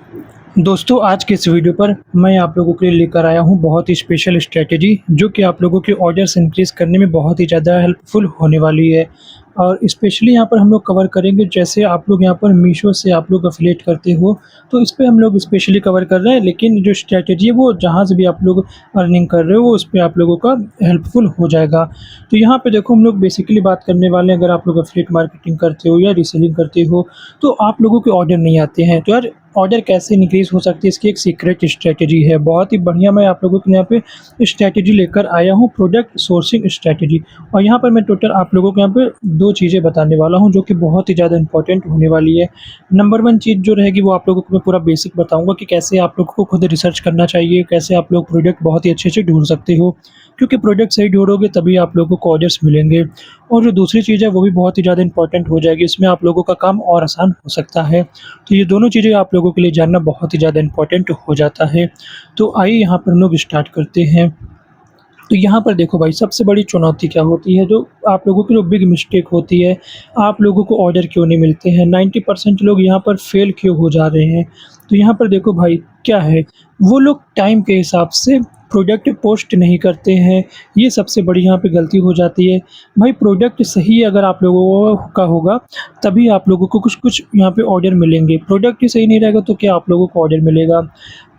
दोस्तों, आज के इस वीडियो पर मैं आप लोगों के लिए लेकर आया हूँ बहुत ही स्पेशल स्ट्रैटेजी जो कि आप लोगों के ऑर्डर्स इंक्रीज़ करने में बहुत ही ज़्यादा हेल्पफुल होने वाली है। और स्पेशली यहाँ पर हम लोग कवर करेंगे, जैसे आप लोग यहाँ पर मीशो से आप लोग एफ़िलिएट करते हो, तो इस पे हम लोग स्पेशली कवर कर रहे हैं। लेकिन जो स्ट्रैटेजी है वो जहाँ से भी आप लोग अर्निंग कर रहे हो वो उस पे आप लोगों का हेल्पफुल हो जाएगा। तो यहाँ पे देखो, हम लोग बेसिकली बात करने वाले हैं, अगर आप लोग एफ़िलिएट मार्केटिंग करते हो या रीसेलिंग करते हो, तो आप लोगों के ऑर्डर नहीं आते हैं। तो यार, ऑर्डर कैसे इंक्रीज़ हो सकती है, इसकी एक सीक्रेट स्ट्रैटेजी है। बहुत ही बढ़िया मैं आप लोगों के लिए यहाँ पे स्ट्रैटेजी लेकर आया हूँ, प्रोडक्ट सोर्सिंग स्ट्रैटेजी। और यहाँ पर मैं टोटल आप लोगों को यहाँ पे 2 चीज़ें बताने वाला हूँ जो कि बहुत ही ज़्यादा इम्पोर्टेंट होने वाली है। नंबर 1 चीज़ जो रहेगी वो आप लोगों को मैं पूरा बेसिक बताऊँगा कि कैसे आप लोगों को खुद रिसर्च करना चाहिए, कैसे आप लोग प्रोडक्ट बहुत ही अच्छे से ढूँढ सकते हो। क्योंकि प्रोडक्ट सही ढूँढोगे तभी आप लोगों को ऑर्डर्स मिलेंगे। और जो दूसरी चीज़ है वो भी बहुत ही ज़्यादा इम्पोर्टेंट हो जाएगी, इसमें आप लोगों का काम और आसान हो सकता है। तो ये दोनों चीज़ें आप लोगों के लिए जानना बहुत ही ज़्यादा इम्पोर्टेंट हो जाता है। तो आइए यहाँ पर हम लोग स्टार्ट करते हैं। तो यहाँ पर देखो भाई, सबसे बड़ी चुनौती क्या होती है, जो आप लोगों की जो बिग मिस्टेक होती है, आप लोगों को ऑर्डर क्यों नहीं मिलते हैं, 90% लोग यहाँ पर फेल क्यों हो जा रहे हैं। तो यहाँ पर देखो भाई, क्या है, वो लोग टाइम के हिसाब से प्रोडक्ट पोस्ट नहीं करते हैं, ये सबसे बड़ी यहाँ पे गलती हो जाती है। भाई, प्रोडक्ट सही अगर आप लोगों का होगा, तभी आप लोगों को कुछ-कुछ यहाँ पे ऑर्डर मिलेंगे। प्रोडक्ट ही सही नहीं रहेगा तो क्या आप लोगों को ऑर्डर मिलेगा।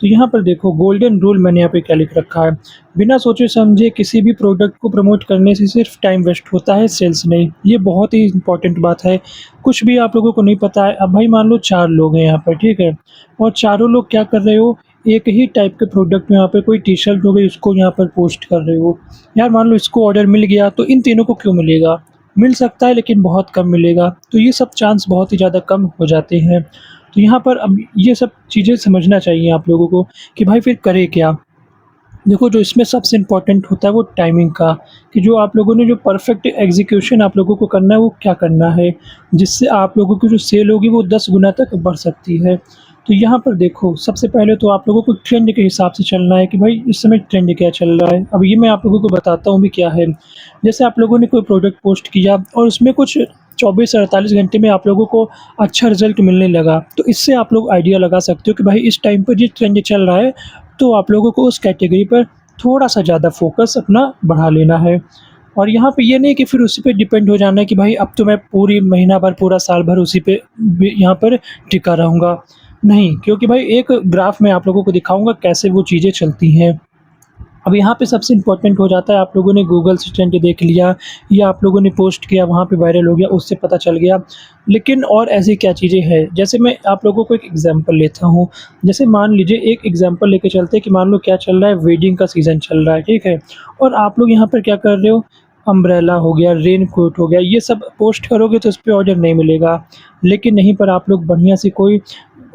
तो यहाँ पर देखो, गोल्डन रूल मैंने यहाँ पे क्या लिख रखा है, बिना सोचे समझे किसी भी प्रोडक्ट को प्रमोट करने से सिर्फ टाइम वेस्ट होता है, सेल्स नहीं। ये बहुत ही इम्पोर्टेंट बात है। कुछ भी आप लोगों को नहीं पता है, अब भाई मान लो 4 लोग हैं यहाँ पर, ठीक है? और चारों लोग क्या कर रहे हो, एक ही टाइप के प्रोडक्ट में यहाँ पे कोई टी-शर्ट हो गई, उसको यहाँ पर पोस्ट कर रहे हो। यार, मान लो इसको ऑर्डर मिल गया तो इन तीनों को क्यों मिलेगा? मिल सकता है लेकिन बहुत कम मिलेगा। तो ये सब चांस बहुत ही ज़्यादा कम हो जाते हैं। तो यहाँ पर अब ये सब चीज़ें समझना चाहिए आप लोगों को कि भाई फिर करें क्या? देखो, जो इसमें सबसे इम्पोर्टेंट होता है वो टाइमिंग का, कि जो आप लोगों ने जो परफेक्ट एग्ज़ीक्यूशन आप लोगों को करना है वो क्या करना है, जिससे आप लोगों की जो सेल होगी वो 10 गुना तक बढ़ सकती है। तो यहाँ पर देखो, सबसे पहले तो आप लोगों को ट्रेंड के हिसाब से चलना है कि भाई इस समय ट्रेंड क्या चल रहा है। अब ये मैं आप लोगों को बताता हूँ भी क्या है। जैसे आप लोगों ने कोई प्रोडक्ट पोस्ट किया और उसमें कुछ 24 से 48 घंटे में आप लोगों को अच्छा रिज़ल्ट मिलने लगा, तो इससे आप लोग आइडिया लगा सकते हो कि भाई इस टाइम पर ये ट्रेंड चल रहा है, तो आप लोगों को उस कैटेगरी पर थोड़ा-सा ज़्यादा फ़ोकस अपना बढ़ा लेना है। और यहाँ पे ये नहीं कि फिर उसी पे डिपेंड हो जाना है कि भाई अब तो मैं पूरी महीना भर, पूरा साल भर उसी पे यहाँ पर टिका रहूँगा। नहीं, क्योंकि भाई एक ग्राफ मैं आप लोगों को दिखाऊँगा कैसे वो चीज़ें चलती हैं। अब यहाँ पे सबसे इम्पोर्टेंट हो जाता है, आप लोगों ने गूगल से ट्रेंड देख लिया या आप लोगों ने पोस्ट किया, वहाँ पे वायरल हो गया, उससे पता चल गया। लेकिन और ऐसी क्या चीज़ें हैं, जैसे मैं आप लोगों को एक एग्ज़ाम्पल लेता हूँ। जैसे मान लीजिए, एक एग्ज़ाम्पल लेके चलते हैं कि मान लो क्या चल रहा है, वेडिंग का सीज़न चल रहा है, ठीक है? और आप लोग यहाँ पर क्या कर रहे हो, अम्ब्रेला हो गया, रेनकोट हो गया, ये सब पोस्ट करोगे तो इस पे ऑर्डर नहीं मिलेगा। लेकिन यहीं पर आप लोग बढ़िया सी कोई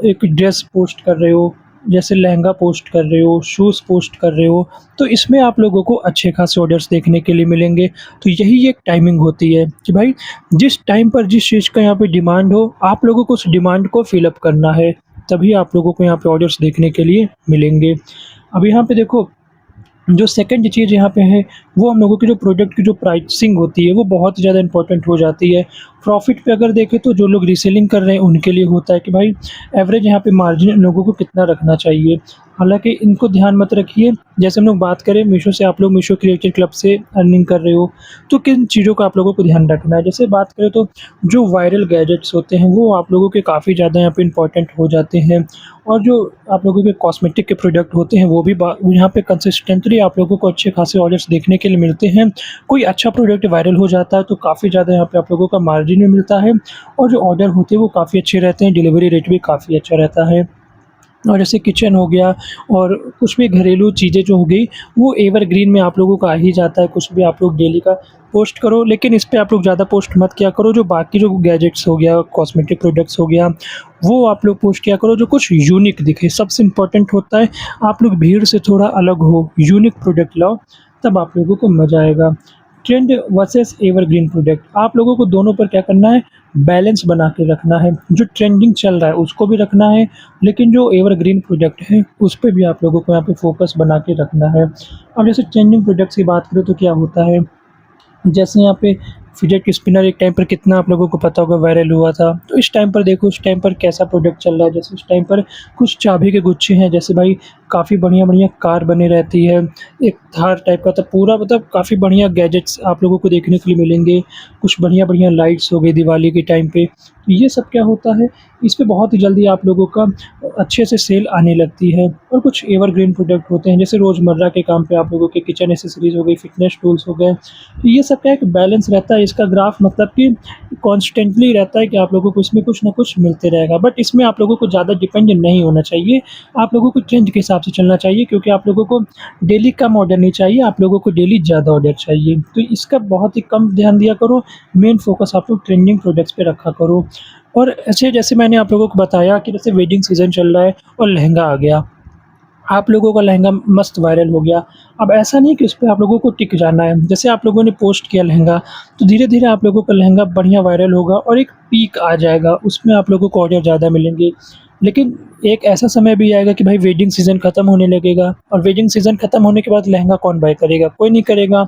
एक ड्रेस पोस्ट कर रहे हो, जैसे लहंगा पोस्ट कर रहे हो, शूज़ पोस्ट कर रहे हो, तो इसमें आप लोगों को अच्छे खासे ऑर्डर्स देखने के लिए मिलेंगे। तो यही एक टाइमिंग होती है कि भाई जिस टाइम पर जिस चीज़ का यहाँ पे डिमांड हो, आप लोगों को उस डिमांड को फ़िल अप करना है, तभी आप लोगों को यहाँ पे ऑर्डर्स देखने के लिए मिलेंगे। अब यहाँ पे देखो, जो सेकंड चीज़ यहाँ पे है, वो हम लोगों की जो प्रोडक्ट की जो प्राइसिंग होती है, वो बहुत ज़्यादा इम्पोर्टेंट हो जाती है। प्रॉफ़िट पे अगर देखें तो जो लोग रीसेलिंग कर रहे हैं उनके लिए होता है कि भाई एवरेज यहाँ पे मार्जिन इन लोगों को कितना रखना चाहिए। हालाँकि इनको ध्यान मत रखिए, जैसे हम लोग बात करें मीशो से, आप लोग मीशो क्रिएटर क्लब से अर्निंग कर रहे हो, तो किन चीज़ों का आप लोगों को ध्यान रखना है। जैसे बात करें तो जो वायरल गैजेट्स होते हैं वो आप लोगों के काफ़ी ज़्यादा यहाँ पे इम्पोर्टेंट हो जाते हैं। और जो आप लोगों के कॉस्मेटिक के प्रोडक्ट होते हैं वो भी यहाँ पे कंसिस्टेंटली आप लोगों को अच्छे खासे ऑर्डर्स देखने के लिए मिलते हैं। कोई अच्छा प्रोडक्ट वायरल हो जाता है तो काफ़ी ज़्यादा यहाँ पे आप लोगों का मार्जिन भी मिलता है, और जो ऑर्डर होते हैं वो काफ़ी अच्छे रहते हैं, डिलीवरी रेट भी काफ़ी अच्छा रहता है। और जैसे किचन हो गया और कुछ भी घरेलू चीज़ें जो हो गई, वो एवरग्रीन में आप लोगों का आ ही जाता है। कुछ भी आप लोग डेली का पोस्ट करो, लेकिन इस पे आप लोग ज़्यादा पोस्ट मत किया करो। जो बाकी जो गैजेट्स हो गया, कॉस्मेटिक प्रोडक्ट्स हो गया, वो आप लोग पोस्ट किया करो जो कुछ यूनिक दिखे। सबसे इम्पोर्टेंट होता है आप लोग भीड़ से थोड़ा अलग हो, यूनिक प्रोडक्ट लाओ, तब आप लोगों को मज़ा आएगा। ट्रेंड वर्सेस एवरग्रीन प्रोडक्ट, आप लोगों को दोनों पर क्या करना है, बैलेंस बना के रखना है। जो ट्रेंडिंग चल रहा है उसको भी रखना है, लेकिन जो एवरग्रीन प्रोडक्ट है उस पे भी आप लोगों को यहाँ पे फ़ोकस बना के रखना है। अब जैसे ट्रेंडिंग प्रोडक्ट्स की बात करें तो क्या होता है, जैसे यहाँ पे फिजेट स्पिनर एक टाइम पर कितना आप लोगों को पता होगा वायरल हुआ था। तो इस टाइम पर देखो उस टाइम पर कैसा प्रोडक्ट चल रहा है, जैसे उस टाइम पर कुछ चाबी के गुच्छे हैं, जैसे भाई काफ़ी बढ़िया-बढ़िया कार बनी रहती है। एक थार टाइप का था पूरा, मतलब काफ़ी बढ़िया गैजेट्स आप लोगों को देखने के लिए मिलेंगे। कुछ बढ़िया-बढ़िया लाइट्स हो गई दिवाली के टाइम पे। तो ये सब क्या होता है, इस पे बहुत ही जल्दी आप लोगों का अच्छे से सेल आने लगती है। और कुछ एवरग्रीन प्रोडक्ट होते हैं, जैसे रोज़मर्रा के काम पे आप लोगों के किचन एक्सेसरीज़ हो गई, फिटनेस टूल्स हो गए। तो ये सब क्या है कि बैलेंस रहता है, इसका ग्राफ मतलब कि कॉन्स्टेंटली रहता है कि आप लोगों को इसमें कुछ न कुछ मिलते रहेगा। बट इसमें आप लोगों को ज़्यादा डिपेंड नहीं होना चाहिए। आप लोगों को ट्रेंड के हिसाब से चलना चाहिए, क्योंकि आप लोगों को डेली कम ऑर्डर नहीं चाहिए, आप लोगों को डेली ज़्यादा ऑर्डर चाहिए। तो इसका बहुत ही कम ध्यान दिया करो, मेन फ़ोकस आप लोग ट्रेंडिंग प्रोडक्ट्स पे रखा करो। और ऐसे जैसे मैंने आप लोगों को बताया कि जैसे वेडिंग सीज़न चल रहा है और लहंगा आ गया। आप लोगों का लहंगा मस्त वायरल हो गया। अब ऐसा नहीं कि उसपे आप लोगों को टिक जाना है। जैसे आप लोगों ने पोस्ट किया लहंगा, तो धीरे-धीरे आप लोगों का लहंगा बढ़िया वायरल होगा और एक पीक आ जाएगा, उसमें आप लोगों को ऑर्डर ज़्यादा मिलेंगे। लेकिन एक ऐसा समय भी आएगा कि भाई वेडिंग सीज़न खत्म होने लगेगा, और वेडिंग सीज़न खत्म होने के बाद लहंगा कौन बाय करेगा? कोई नहीं करेगा।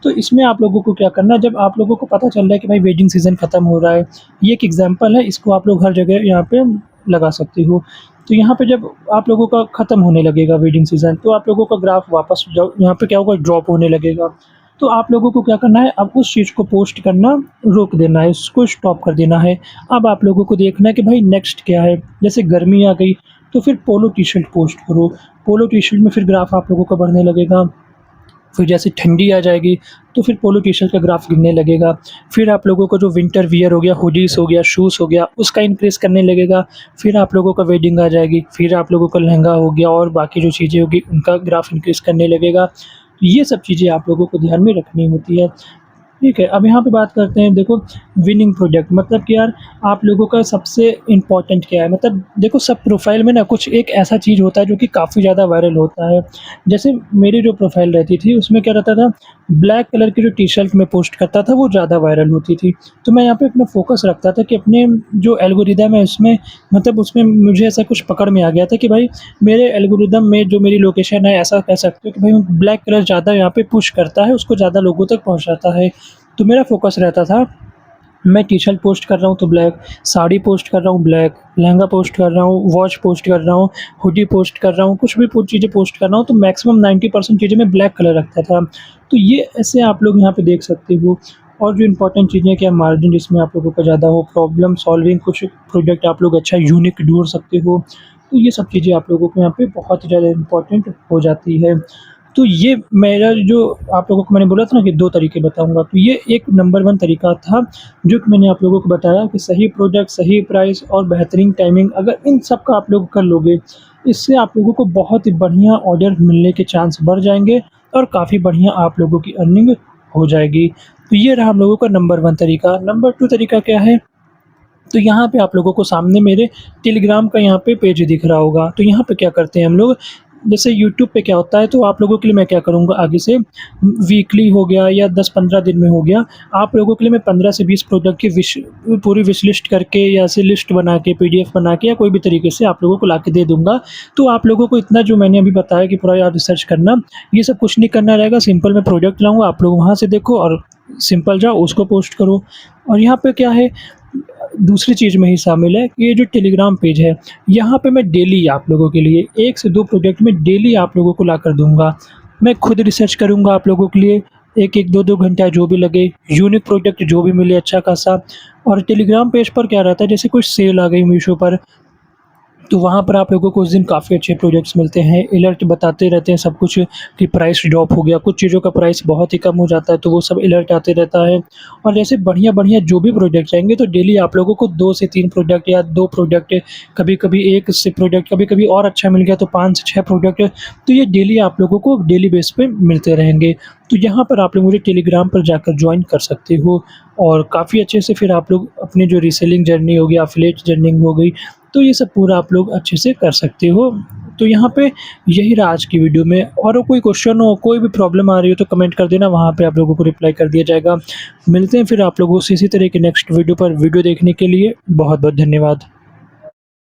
तो इसमें आप लोगों को क्या करना है, जब आप लोगों को पता चल रहा है कि भाई वेडिंग सीज़न खत्म हो रहा है, ये एक एग्ज़ाम्पल है, इसको आप लोग हर जगह यहाँ पे लगा सकते हो। तो यहाँ पे जब आप लोगों का ख़त्म होने लगेगा वेडिंग सीज़न, तो आप लोगों का ग्राफ वापस जाओ यहाँ पे क्या होगा, ड्रॉप होने लगेगा। तो आप लोगों को क्या करना है, अब उस चीज़ को पोस्ट करना रोक देना है, उसको स्टॉप कर देना है। अब आप लोगों को देखना है कि भाई नेक्स्ट क्या है। जैसे गर्मी आ गई, तो फिर पोलो टी-शर्ट पोस्ट करो। पोलो टी-शर्ट में फिर ग्राफ आप लोगों का बढ़ने लगेगा। फिर जैसे ठंडी आ जाएगी, तो फिर पोलो टी-शर्ट का ग्राफ गिरने लगेगा। फिर आप लोगों को जो विंटर वियर हो गया, हुडीज़ हो गया, शूज़ हो गया, उसका इंक्रीज़ करने लगेगा। फिर आप लोगों का वेडिंग आ जाएगी, फिर आप लोगों का लहंगा हो गया और बाकी जो चीज़ें होगी, उनका ग्राफ इंक्रीज़ करने लगेगा। ये सब चीज़ें आप लोगों को ध्यान में रखनी होती है। ठीक है, अब यहाँ पे बात करते हैं, देखो विनिंग प्रोडक्ट मतलब कि यार आप लोगों का सबसे इम्पोर्टेंट क्या है? मतलब देखो सब प्रोफ़ाइल में ना कुछ एक ऐसा चीज़ होता है जो कि काफ़ी ज़्यादा वायरल होता है। जैसे मेरी जो प्रोफ़ाइल रहती थी उसमें क्या रहता था, ब्लैक कलर की जो टी-शर्ट मैं पोस्ट करता था वो ज़्यादा वायरल होती थी। तो मैं यहाँ पे अपना फ़ोकस रखता था कि अपने जो एल्गोरिदम है उसमें, मतलब उसमें मुझे ऐसा कुछ पकड़ में आ गया था कि भाई मेरे एल्गोरिदम में जो मेरी लोकेशन है, ऐसा कह सकते हो कि भाई ब्लैक कलर ज़्यादा यहाँ पे पुश करता है, उसको ज़्यादा लोगों तक पहुँचाता है। तो मेरा फ़ोकस रहता था, मैं टी-शर्ट पोस्ट कर रहा हूँ तो ब्लैक, साड़ी पोस्ट कर रहा हूँ ब्लैक, लहंगा पोस्ट कर रहा हूँ, वॉच पोस्ट कर रहा हूँ, हुडी पोस्ट कर रहा हूँ, कुछ भी चीज़ें पोस्ट कर रहा हूँ, तो मैक्सिमम 90% चीज़ें मैं ब्लैक कलर रखता था। तो ये ऐसे आप लोग यहाँ पे देख सकते हो। और जो इम्पोर्टेंट चीज़ें क्या, मार्जिन जिसमें आप लोगों का ज़्यादा हो, प्रॉब्लम सॉल्विंग कुछ प्रोडक्ट आप लोग अच्छा यूनिक ढूँढ सकते हो। तो ये सब चीज़ें आप लोगों को यहाँ पे बहुत ही ज़्यादा इम्पोर्टेंट हो जाती है। तो ये मेरा जो आप लोगों को मैंने बोला था ना कि 2 तरीके बताऊँगा, तो ये एक नंबर 1 तरीका था, जो कि मैंने आप लोगों को बताया कि सही प्रोडक्ट, सही प्राइस और बेहतरीन टाइमिंग, अगर इन सब का आप लोग कर लोगे, इससे आप लोगों को बहुत ही बढ़िया ऑर्डर मिलने के चांस बढ़ जाएँगे और काफ़ी बढ़िया आप लोगों की अर्निंग हो जाएगी। तो ये रहा हम लोगों का नंबर 1 तरीका। नंबर 2 तरीका क्या है? तो यहाँ पे आप लोगों को सामने मेरे टेलीग्राम का यहाँ पे पेज दिख रहा होगा। तो यहाँ पे क्या करते हैं हम लोग, जैसे यूट्यूब पे क्या होता है, तो आप लोगों के लिए मैं क्या करूँगा आगे से, वीकली हो गया या 10-15 दिन में हो गया, आप लोगों के लिए मैं 15 से 20 प्रोडक्ट की पूरी विश लिस्ट करके या ऐसे लिस्ट बना के, पीडीएफ बना के या कोई भी तरीके से आप लोगों को लाके दे दूँगा। तो आप लोगों को इतना जो मैंने अभी बताया कि पूरा यार रिसर्च करना, ये सब कुछ नहीं करना रहेगा। सिंपल मैं प्रोडक्ट लाऊँगा, आप लोग वहाँ से देखो और सिंपल जाओ उसको पोस्ट करो। और यहाँ पे क्या है, दूसरी चीज़ में ही शामिल है कि ये जो टेलीग्राम पेज है, यहाँ पे मैं डेली आप लोगों के लिए 1 से 2 प्रोजेक्ट में डेली आप लोगों को लाकर दूँगा। मैं खुद रिसर्च करूँगा आप लोगों के लिए, 1-1, 2-2 घंटा जो भी लगे, यूनिक प्रोडक्ट जो भी मिले अच्छा खासा। और टेलीग्राम पेज पर क्या रहता है, जैसे कोई सेल आ गई मीशो पर, तो वहाँ पर आप लोगों को उस दिन काफ़ी अच्छे प्रोडक्ट्स मिलते हैं, अलर्ट बताते रहते हैं सब कुछ कि प्राइस ड्रॉप हो गया, कुछ चीज़ों का प्राइस बहुत ही कम हो जाता है, तो वो सब अलर्ट आते रहता है। और जैसे बढ़िया-बढ़िया जो भी प्रोडक्ट्स आएँगे, तो डेली आप लोगों को 2 से 3 प्रोडक्ट या 2 प्रोडक्ट, कभी-कभी 1 से प्रोडक्ट, कभी-कभी और अच्छा मिल गया तो 5 से 6 प्रोडक्ट, तो ये डेली आप लोगों को डेली बेस पे मिलते रहेंगे। तो यहाँ पर आप लोग मुझे टेलीग्राम पर जाकर जॉइन कर सकते हो और काफ़ी अच्छे से फिर आप लोग अपनी जो रीसेलिंग जर्नी होगी, एफिलिएट जर्नी हो गई, तो ये सब पूरा आप लोग अच्छे से कर सकते हो। तो यहाँ पे यही रहा आज की वीडियो में, और कोई क्वेश्चन हो, कोई भी प्रॉब्लम आ रही हो तो कमेंट कर देना, वहाँ पे आप लोगों को रिप्लाई कर दिया जाएगा। मिलते हैं फिर आप लोगों से इसी तरह के नेक्स्ट वीडियो पर। वीडियो देखने के लिए बहुत-बहुत धन्यवाद।